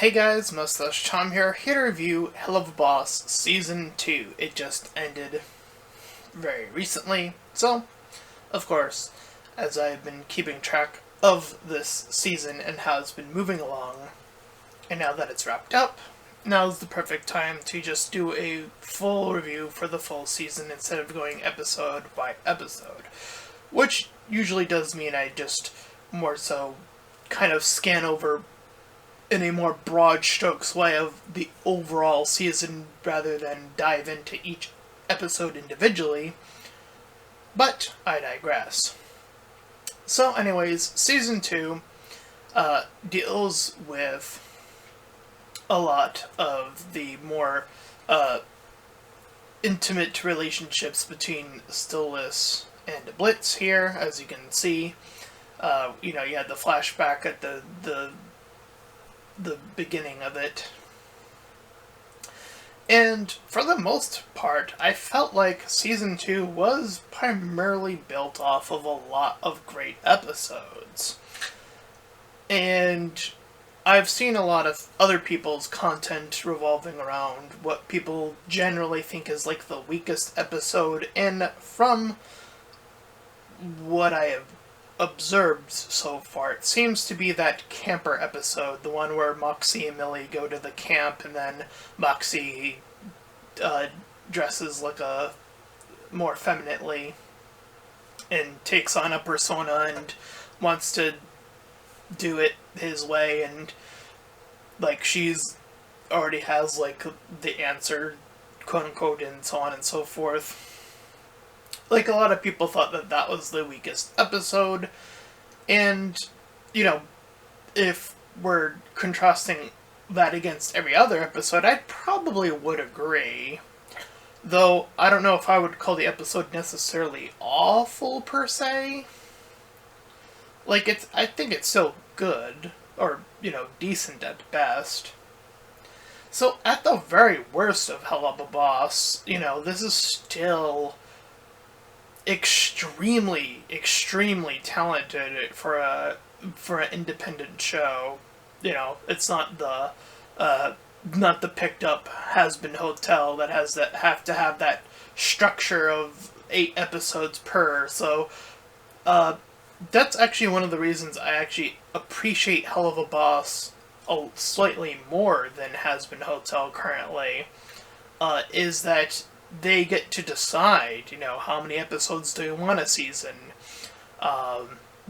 Hey guys, Mustached Tom here to review Helluva Season 2. It just ended very recently, so, of course, as I've been keeping track of this season and how it's been moving along, and now that it's wrapped up, now's the perfect time to just do a full review for the full season instead of going episode by episode, which usually does mean I just more so kind of scan over in a more broad strokes way of the overall season rather than dive into each episode individually. But I digress. So anyways, Season 2 deals with a lot of the more intimate relationships between Stillness and Blitz here, as you can see. You had the flashback at the beginning of it. And for the most part, I felt like Season 2 was primarily built off of a lot of great episodes. And I've seen a lot of other people's content revolving around what people generally think is like the weakest episode, and from what I have observed so far, it seems to be that camper episode, the one where Moxie and Millie go to the camp and then Moxie dresses like a more femininely and takes on a persona and wants to do it his way, and like she's already has like the answer, quote unquote, and so on and so forth. Like, a lot of people thought that that was the weakest episode, and, if we're contrasting that against every other episode, I probably would agree. Though, I don't know if I would call the episode necessarily awful, per se. Like, I think it's still good, or, decent at best. So, at the very worst of Helluva, this is still extremely talented for an independent show. It's not the picked up has-been hotel that have to have that structure of 8 episodes per. So that's actually one of the reasons I actually appreciate Helluva slightly more than Has-Been Hotel currently, is that they get to decide, how many episodes do you want a season.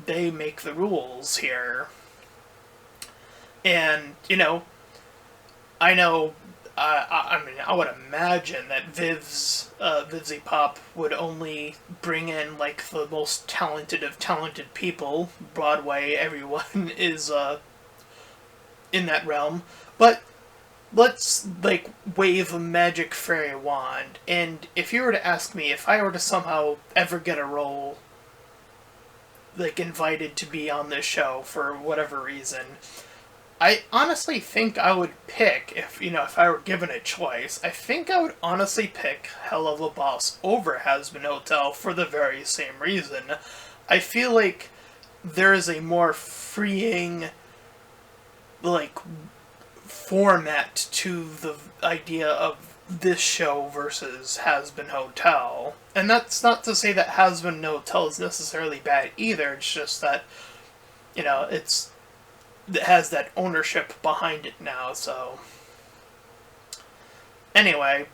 They make the rules here. And, I know, I would imagine that Vivzy Pop would only bring in, like, the most talented of talented people. Broadway, everyone is, in that realm. But let's, wave a magic fairy wand, and if you were to ask me if I were to somehow ever get a role, invited to be on this show for whatever reason, I honestly think I would pick, if I were given a choice, I think I would honestly pick Helluva over Has-Been Hotel for the very same reason. I feel like there is a more freeing, format to the idea of this show versus Has-Been Hotel. And that's not to say that Has-Been Hotel is necessarily bad either, it's just that, it has that ownership behind it now, so. Anyway,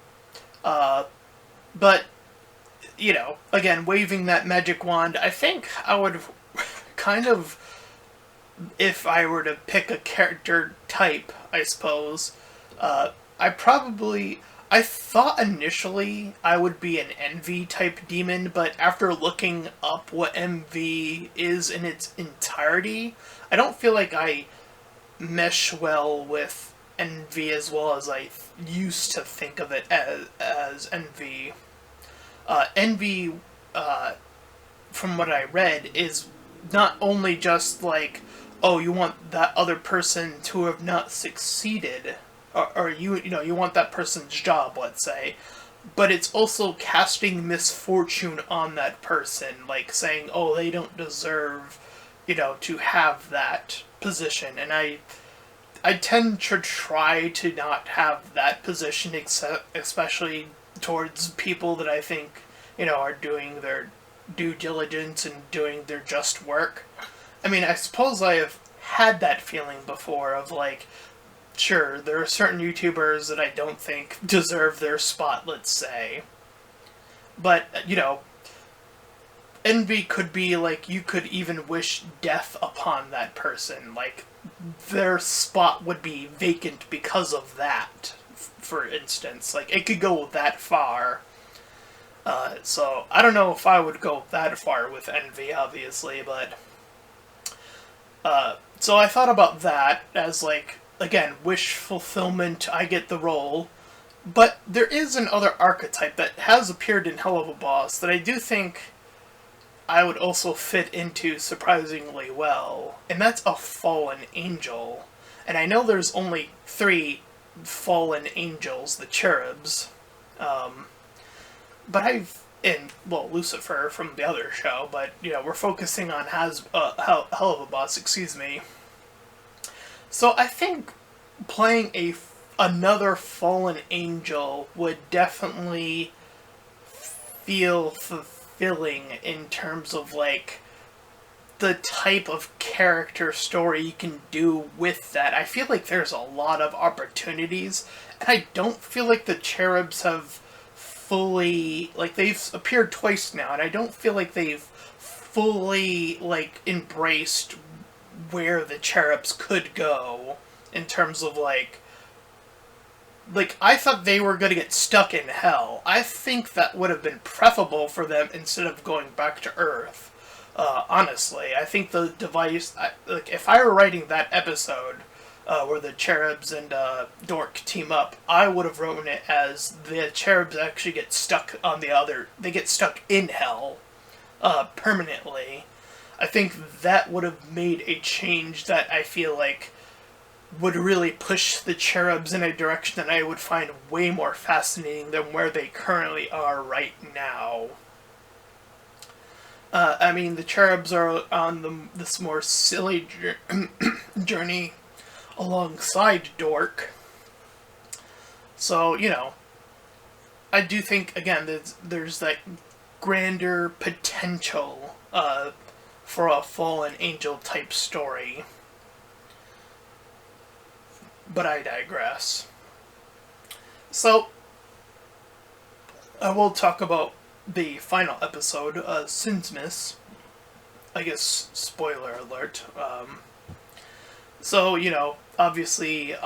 but, again, waving that magic wand, I think I would kind of, if I were to pick a character type, I suppose, I thought initially I would be an Envy type demon, but after looking up what Envy is in its entirety, I don't feel like I mesh well with Envy as well as I used to think of it as Envy. Envy, from what I read, is not only just oh, you want that other person to have not succeeded, or you want that person's job, let's say, but it's also casting misfortune on that person, saying, oh, they don't deserve, to have that position. And I tend to try to not have that position, especially towards people that I think, are doing their due diligence and doing their just work. I mean, I suppose I have had that feeling before of like, sure, there are certain YouTubers that I don't think deserve their spot, let's say. But, envy could be like you could even wish death upon that person. Like, their spot would be vacant because of that, for instance. Like, it could go that far. So, I don't know if I would go that far with envy, obviously, but... so I thought about that as, like, again, wish fulfillment, I get the role. But there is another archetype that has appeared in Helluva Boss that I do think I would also fit into surprisingly well, and that's a fallen angel. And I know there's only 3 fallen angels, the cherubs, but Lucifer from the other show, but, we're focusing on Helluva Boss, excuse me. So I think playing another fallen angel would definitely feel fulfilling in terms of, like, the type of character story you can do with that. I feel like there's a lot of opportunities, and I don't feel like the cherubs have fully, like, they've appeared twice now, and I don't feel like they've fully, like, embraced where the cherubs could go in terms of, like, I thought they were going to get stuck in hell. I think that would have been preferable for them instead of going back to Earth. Honestly, I think the device... if I were writing that episode where the cherubs and Dork team up, I would have written it as the cherubs actually get stuck on the other... They get stuck in hell permanently. I think that would have made a change that I feel like would really push the cherubs in a direction that I would find way more fascinating than where they currently are right now. I mean, the cherubs are on this more silly journey alongside Dork. So, I do think, again, there's that grander potential for a fallen angel type story. But I digress. So, I will talk about the final episode, Sinsmas. I guess, spoiler alert. So, obviously,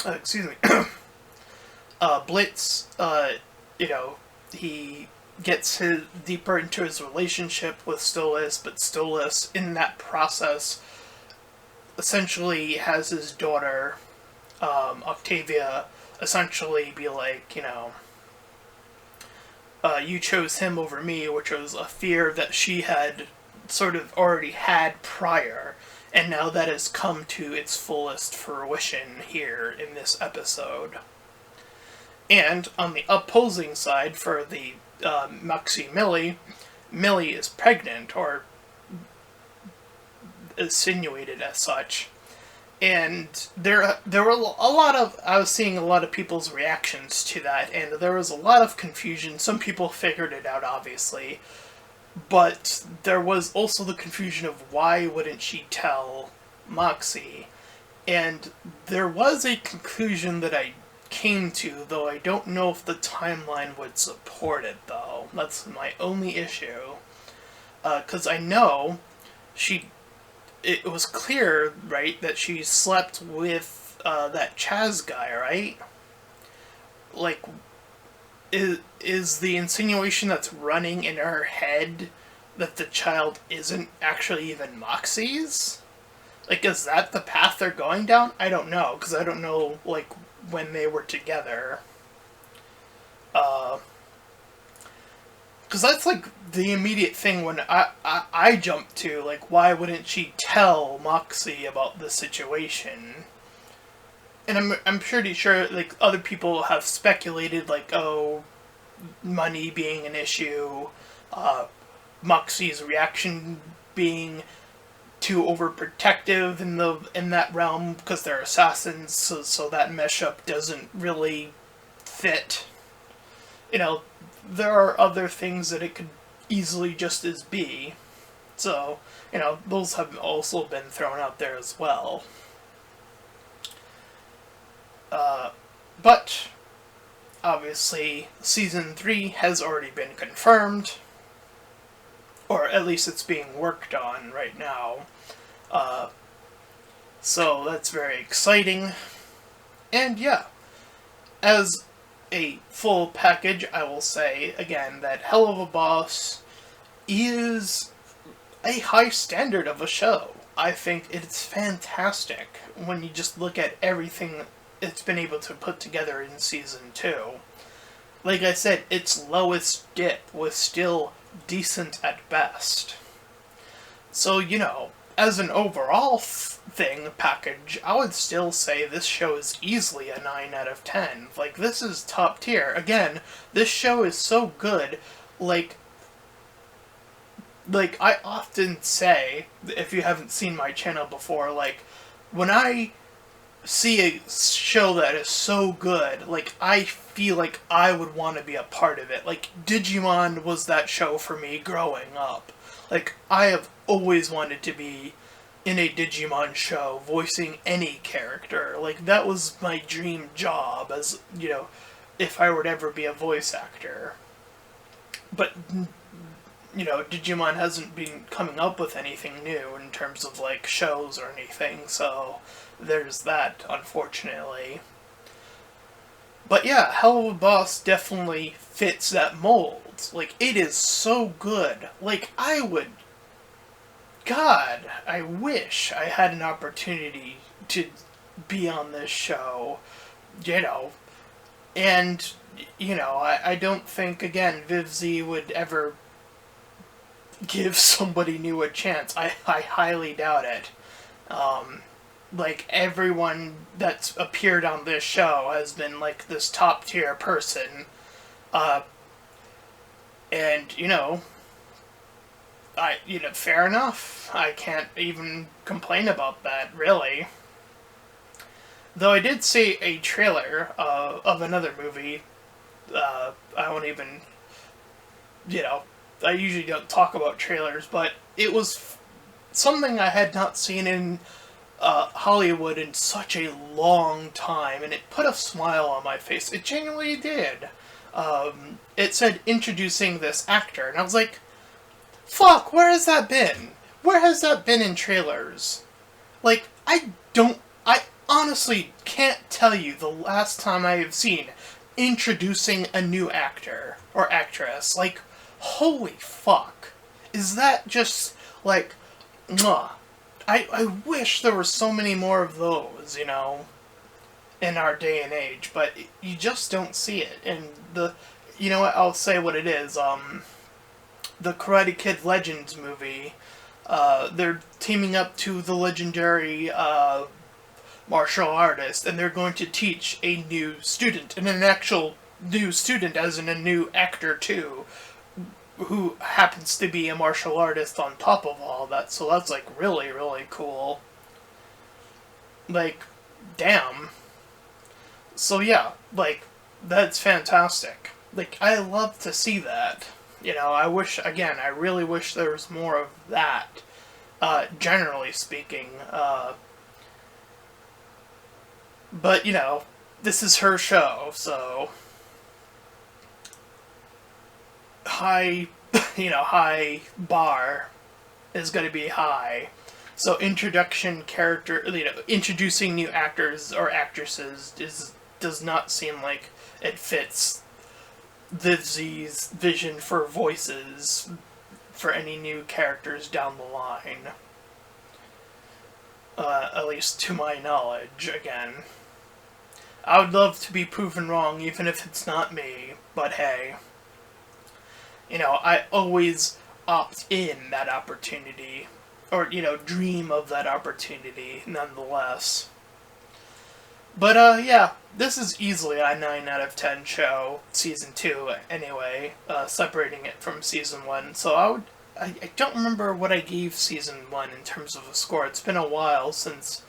excuse me, Blitz, he gets deeper into his relationship with Stolas, but Stolas, in that process, essentially has his daughter, Octavia, essentially be like, you chose him over me, which was a fear that she had sort of already had prior, and now that has come to its fullest fruition here in this episode. And on the opposing side, for the Moxie Millie is pregnant, or insinuated as such, and there were a lot of, I was seeing a lot of people's reactions to that, and there was a lot of confusion. Some people figured it out, obviously, but there was also the confusion of why wouldn't she tell Moxie, and there was a conclusion that I came to, though I don't know if the timeline would support it, though. That's my only issue, because I know it was clear, right, that she slept with that Chaz guy, right? Like, is the insinuation that's running in her head that the child isn't actually even Moxie's? Like, is that the path they're going down? I don't know, because I don't know, like, when they were together. Because that's, like, the immediate thing when I jumped to, like, why wouldn't she tell Moxie about the situation? And I'm pretty sure, like, other people have speculated, like, oh, money being an issue, Moxie's reaction being too overprotective in that realm because they're assassins, so that mesh-up doesn't really fit. You know, there are other things that it could easily just as be. So, you know, those have also been thrown out there as well. But, obviously, Season 3 has already been confirmed. Or at least it's being worked on right now. So that's very exciting. And yeah, as a full package, I will say again that Helluva Boss is a high standard of a show. I think it's fantastic when you just look at everything it's been able to put together in Season 2. Like I said, its lowest dip was still decent at best. So, you know, as an overall package, I would still say this show is easily a 9 out of 10. Like, this is top tier. Again, this show is so good, like I often say, if you haven't seen my channel before, like, when I see a show that is so good, like, I feel like I would want to be a part of it. Like, Digimon was that show for me growing up. Like, I have always wanted to be in a Digimon show, voicing any character. Like, that was my dream job, as, you know, if I were to ever be a voice actor. But, you know, Digimon hasn't been coming up with anything new in terms of, like, shows or anything, so there's that, unfortunately. But yeah, Helluva Boss definitely fits that mold. Like, it is so good. Like, God, I wish I had an opportunity to be on this show, you know. And, you know, I don't think, again, VivZ would ever give somebody new a chance. I highly doubt it. Like, everyone that's appeared on this show has been, like, this top-tier person. And, you know, fair enough. I can't even complain about that, really. Though I did see a trailer of another movie. I won't even, you know, I usually don't talk about trailers, but it was something I had not seen in Hollywood in such a long time, and it put a smile on my face. It genuinely did. It said, introducing this actor, and I was like, fuck, where has that been? Where has that been in trailers? Like, I honestly can't tell you the last time I have seen introducing a new actor or actress. Like, holy fuck. Is that just, like, mwah. I wish there were so many more of those, you know, in our day and age, but you just don't see it. And you know what, I'll say what it is, the Karate Kid Legends movie, they're teaming up to the legendary, martial artist, and they're going to teach a new student, and an actual new student as in a new actor too, who happens to be a martial artist on top of all that, so that's, like, really, really cool. Like, damn. So yeah, like, that's fantastic. Like, I love to see that. You know, I really wish there was more of that, generally speaking. But, you know, this is her show, so high bar is going to be high. So introducing new actors or actresses does not seem like it fits VivZ's vision for voices for any new characters down the line. At least to my knowledge, again. I would love to be proven wrong, even if it's not me, but hey. You know, I always opt in that opportunity, or, you know, dream of that opportunity, nonetheless. But, yeah, this is easily a 9 out of 10 show, Season 2, anyway, separating it from Season 1, so I don't remember what I gave season 1 in terms of a score. It's been a while since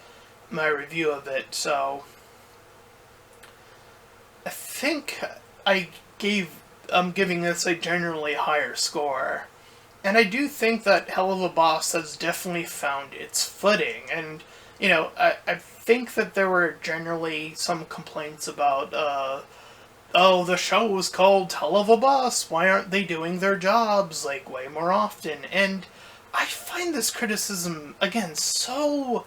my review of it, so I think I'm giving this a generally higher score. And I do think that Helluva Boss has definitely found its footing. And, I think that there were generally some complaints about, oh, the show was called Helluva Boss. Why aren't they doing their jobs, like, way more often? And I find this criticism, again, so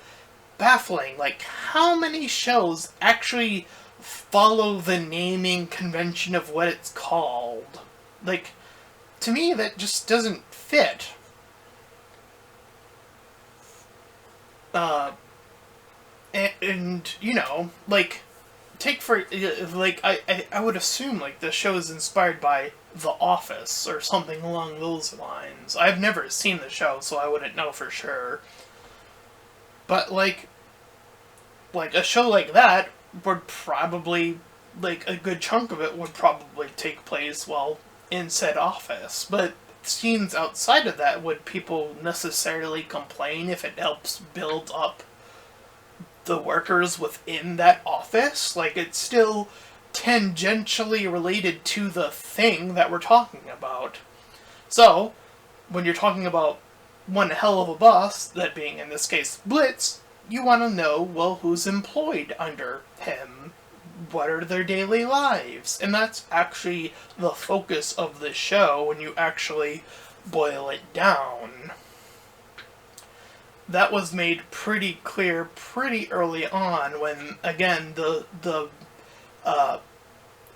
baffling. Like, how many shows actually follow the naming convention of what it's called? Like, to me, that just doesn't fit. And like, take for, like, I would assume, like, the show is inspired by The Office, or something along those lines. I've never seen the show, so I wouldn't know for sure. But, like, a show like that would probably, like, a good chunk of it would probably take place, well, in said office. But scenes outside of that, would people necessarily complain if it helps build up the workers within that office? Like, it's still tangentially related to the thing that we're talking about. So, when you're talking about one Helluva Boss, that being in this case Blitz, you want to know, well, who's employed under him? What are their daily lives? And that's actually the focus of the show when you actually boil it down. That was made pretty clear pretty early on when, again, the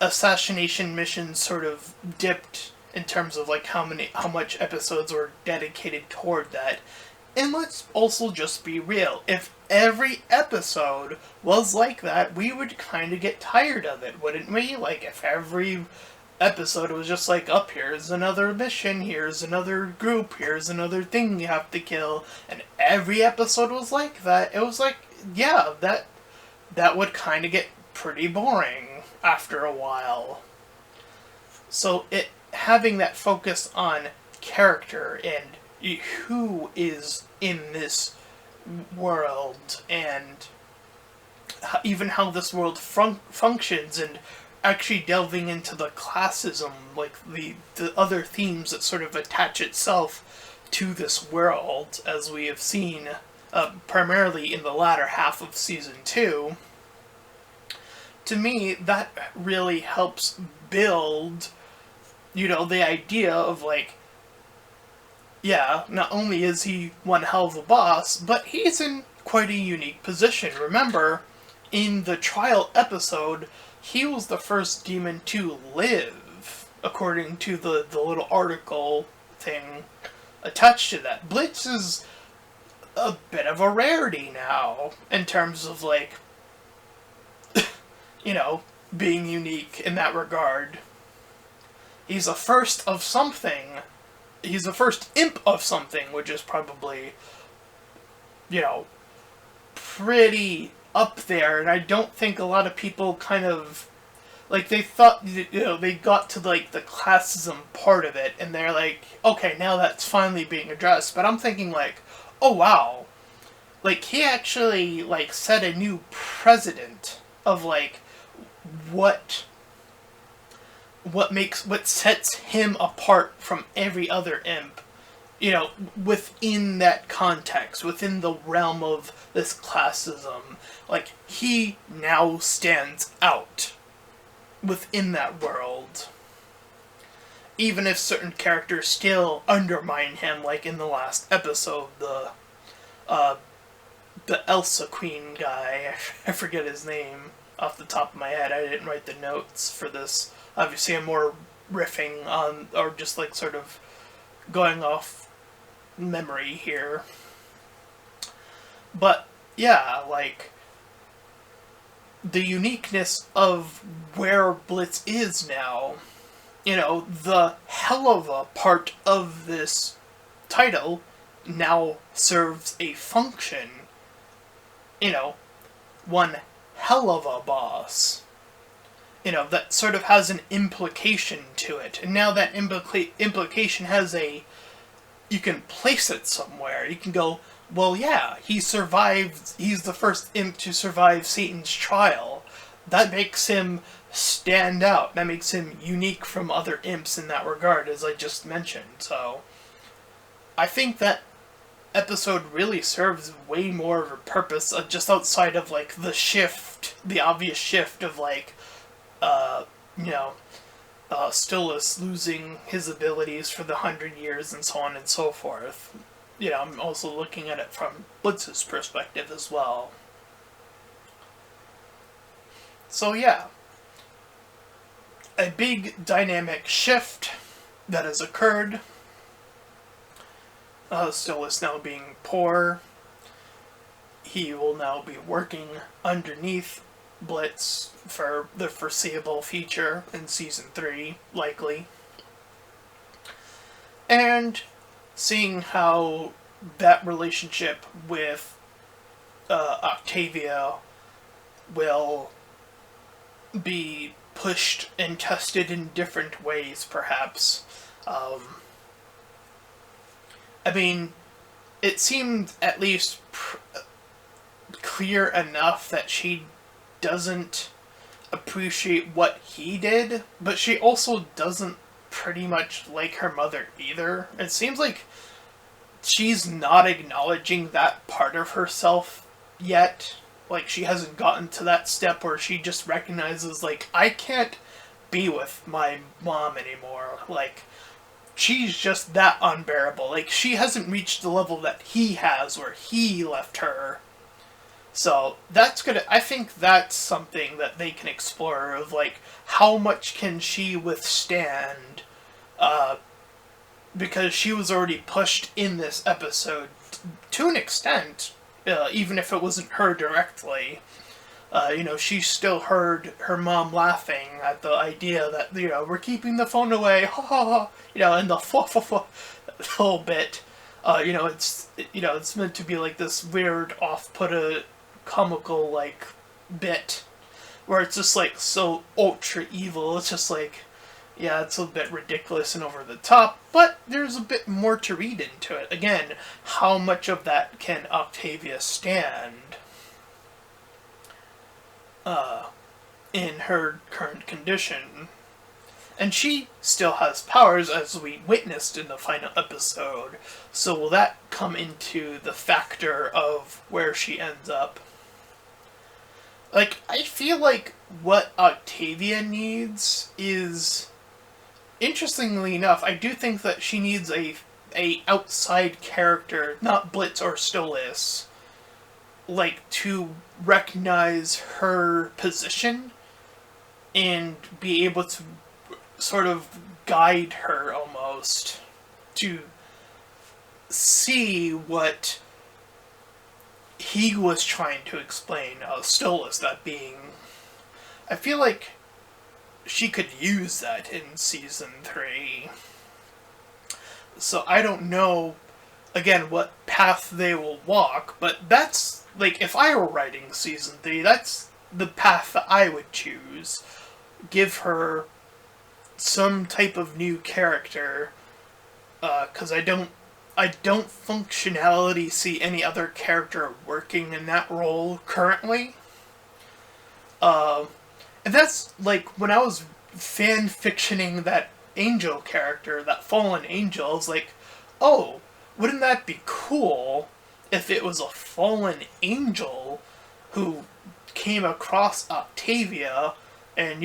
assassination mission sort of dipped in terms of, like, how much episodes were dedicated toward that. And let's also just be real. If every episode was like that, we would kind of get tired of it, wouldn't we? Like, if every episode was just like, up here's another mission, here's another group, here's another thing you have to kill, and every episode was like that, it was like, yeah, that would kind of get pretty boring after a while. So having that focus on character and who is in this world, and even how this world functions, and actually delving into the classism, like the other themes that sort of attach itself to this world, as we have seen primarily in the latter half of Season 2, to me, that really helps build, the idea of, like, yeah, not only is he one hell of a boss, but he's in quite a unique position. Remember, in the trial episode, he was the first demon to live, according to the little article thing attached to that. Blitz is a bit of a rarity now, in terms of, like, being unique in that regard. He's a first of something. He's the first imp of something, which is probably, pretty up there, and I don't think a lot of people kind of, like, they thought, they got to, like, the classism part of it, and they're like, okay, now that's finally being addressed, but I'm thinking, like, oh wow, like, he actually, like, set a new precedent of, like, what sets him apart from every other imp, within that context, within the realm of this classism. Like, he now stands out within that world. Even if certain characters still undermine him, like in the last episode, the Elsa Queen guy, I forget his name off the top of my head, I didn't write the notes for this. Obviously, I'm more riffing on, or just, like, sort of going off memory here. But, yeah, like, the uniqueness of where Blitz is now, the Helluva part of this title now serves a function. One Helluva Boss. That sort of has an implication to it. And now that implication has a you can place it somewhere. You can go, well, yeah, he survived. He's the first imp to survive Satan's trial. That makes him stand out. That makes him unique from other imps in that regard, as I just mentioned. So, I think that episode really serves way more of a purpose, just outside of, like, the obvious shift of, like, you know, Stillus losing his abilities for the 100 years and so on and so forth. I'm also looking at it from Blitz's perspective as well. So yeah, a big dynamic shift that has occurred. Stillus now being poor. He will now be working underneath Blitz for the foreseeable future in Season 3, likely. And seeing how that relationship with Octavia will be pushed and tested in different ways, perhaps. I mean, it seemed at least clear enough that she doesn't appreciate what he did, but she also doesn't pretty much like her mother either. It seems like she's not acknowledging that part of herself yet. Like, she hasn't gotten to that step where she just recognizes, like, I can't be with my mom anymore. Like, she's just that unbearable. Like, she hasn't reached the level that he has where he left her. So, I think that's something that they can explore, of, like, how much can she withstand, because she was already pushed in this episode, to an extent, even if it wasn't her directly. She still heard her mom laughing at the idea that, we're keeping the phone away, ha ha ha, and the whole bit. It's meant to be like this weird, off-put comical, like, bit, where it's just, like, so ultra evil. It's just like, yeah, it's a bit ridiculous and over the top, but there's a bit more to read into it. Again, how much of that can Octavia stand in her current condition? And she still has powers, as we witnessed in the final episode, so will that come into the factor of where she ends up? Like, I feel like what Octavia needs is, interestingly enough, I do think that she needs a outside character, not Blitz or Stolas, like, to recognize her position and be able to sort of guide her, almost, to see what he was trying to explain, Stolas, that being. I feel like she could use that in Season 3. So I don't know, again, what path they will walk, but that's, like, if I were writing Season 3, that's the path that I would choose. Give her some type of new character, because I don't functionality see any other character working in that role currently. And that's, like, when I was fan-fictioning that angel character, that fallen angel, I was like, oh, wouldn't that be cool if it was a fallen angel who came across Octavia, and,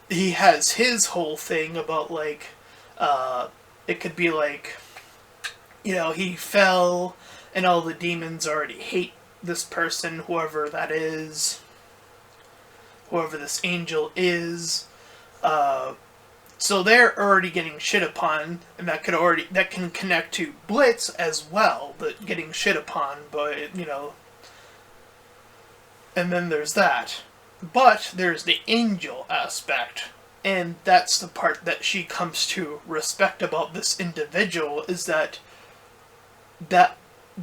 he has his whole thing about, like, it could be like, he fell, and all the demons already hate this person, whoever that is, whoever this angel is, so they're already getting shit upon, and that can connect to Blitz as well, but getting shit upon, but, and then there's that. But there's the angel aspect, and that's the part that she comes to respect about this individual, is that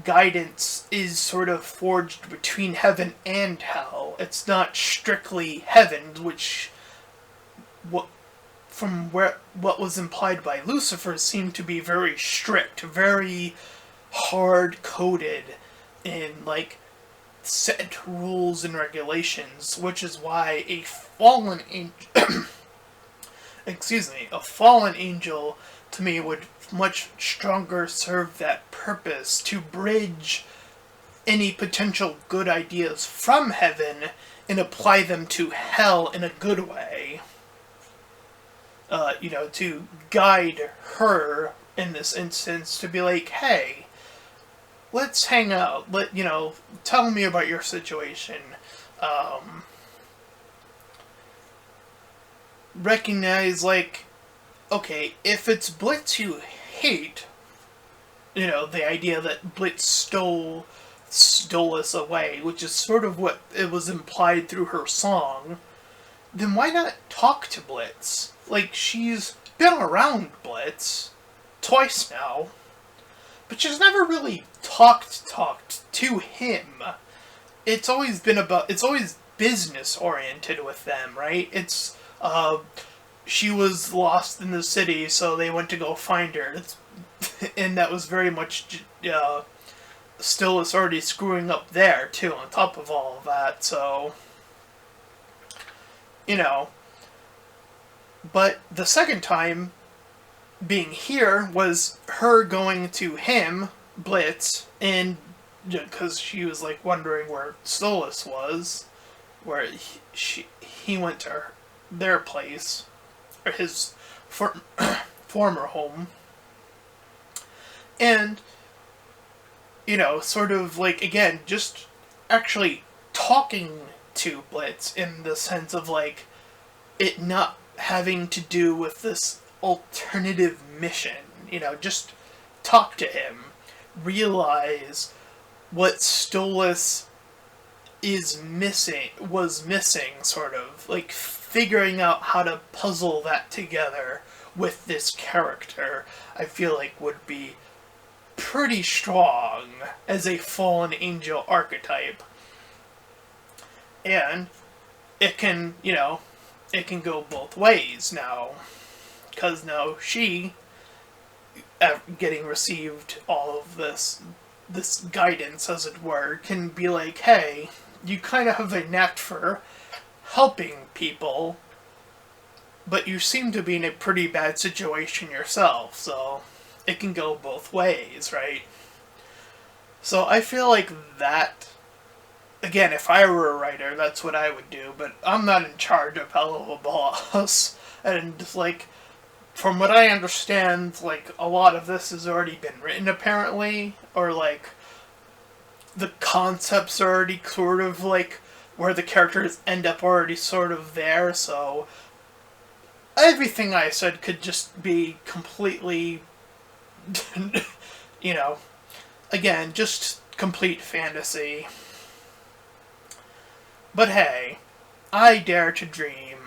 guidance is sort of forged between heaven and hell. It's not strictly heaven, which what was implied by Lucifer seemed to be very strict, very hard-coded in, like, set rules and regulations, which is why a fallen angel, a fallen angel to me would much stronger serve that purpose, to bridge any potential good ideas from heaven and apply them to hell in a good way. To guide her in this instance, to be like, hey, let's hang out. Tell me about your situation. Recognize, like, okay, if it's Blitz you hate, the idea that Blitz stole us away, which is sort of what it was implied through her song, then why not talk to Blitz? Like, she's been around Blitz twice now, but she's never really talked to him. It's always business oriented with them, right? It's, she was lost in the city, so they went to go find her. And that was very much, still is already screwing up there, too, on top of all of that, so, But the second time being here was her going to him, Blitz, and because she was, like, wondering where Stolas was, where he went to their place, or his former home, and, sort of, like, again, just actually talking to Blitz in the sense of, like, it not having to do with this alternative mission, just talk to him, realize what Stolas was missing, sort of, like, figuring out how to puzzle that together with this character, I feel like would be pretty strong as a fallen angel archetype. And it can, it can go both ways now, because now she, getting received all of this guidance, as it were, can be like, hey, you kind of have a knack for helping people, but you seem to be in a pretty bad situation yourself, so it can go both ways, right? So I feel like that, again, if I were a writer, that's what I would do, but I'm not in charge of Helluva Boss, and, like, from what I understand, like, a lot of this has already been written, apparently, or, like, the concepts are already sort of, like, where the characters end up already sort of there, so everything I said could just be completely, again, just complete fantasy. But hey, I dare to dream,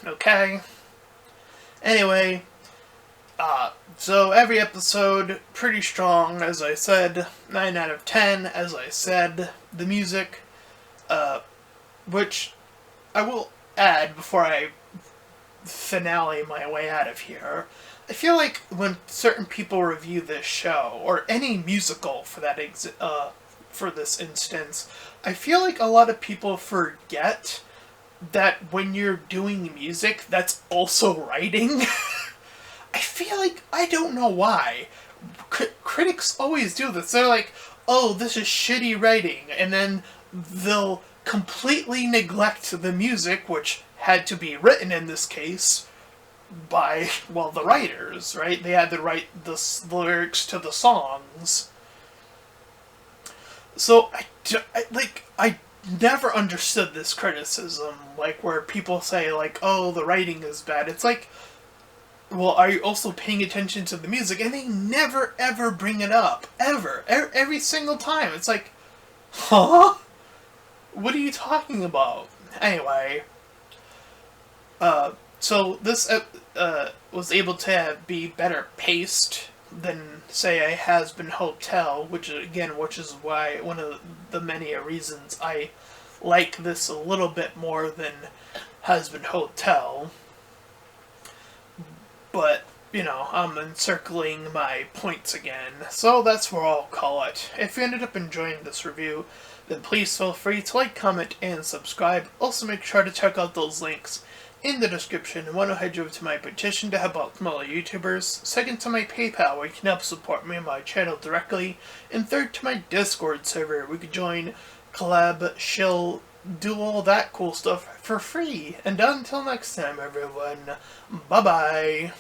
okay? Anyway, so every episode, pretty strong, as I said, 9 out of 10, as I said. The music, which I will add before I finale my way out of here, I feel like when certain people review this show, or any musical for that for this instance, I feel like a lot of people forget that when you're doing music, that's also writing. I feel like, I don't know why, critics always do this. They're like, oh, this is shitty writing, and then they'll completely neglect the music, which had to be written in this case by, well, the writers, right? They had to write the lyrics to the songs. So, I never understood this criticism, like, where people say, like, oh, the writing is bad. It's like, well, are you also paying attention to the music? And they never, ever bring it up. Ever. Every single time. It's like, huh? What are you talking about? Anyway, so this was able to be better paced than, say, a Has Been Hotel, which is why one of the many reasons I like this a little bit more than Has Been Hotel. but, you know, I'm encircling my points again. So that's where I'll call it. If you ended up enjoying this review, then please feel free to like, comment, and subscribe. Also make sure to check out those links in the description. And one will head you over to my petition to help out smaller YouTubers, second to my PayPal where you can help support me and my channel directly, and third to my Discord server where you can join, collab, shill, do all that cool stuff for free. And until next time everyone, bye bye.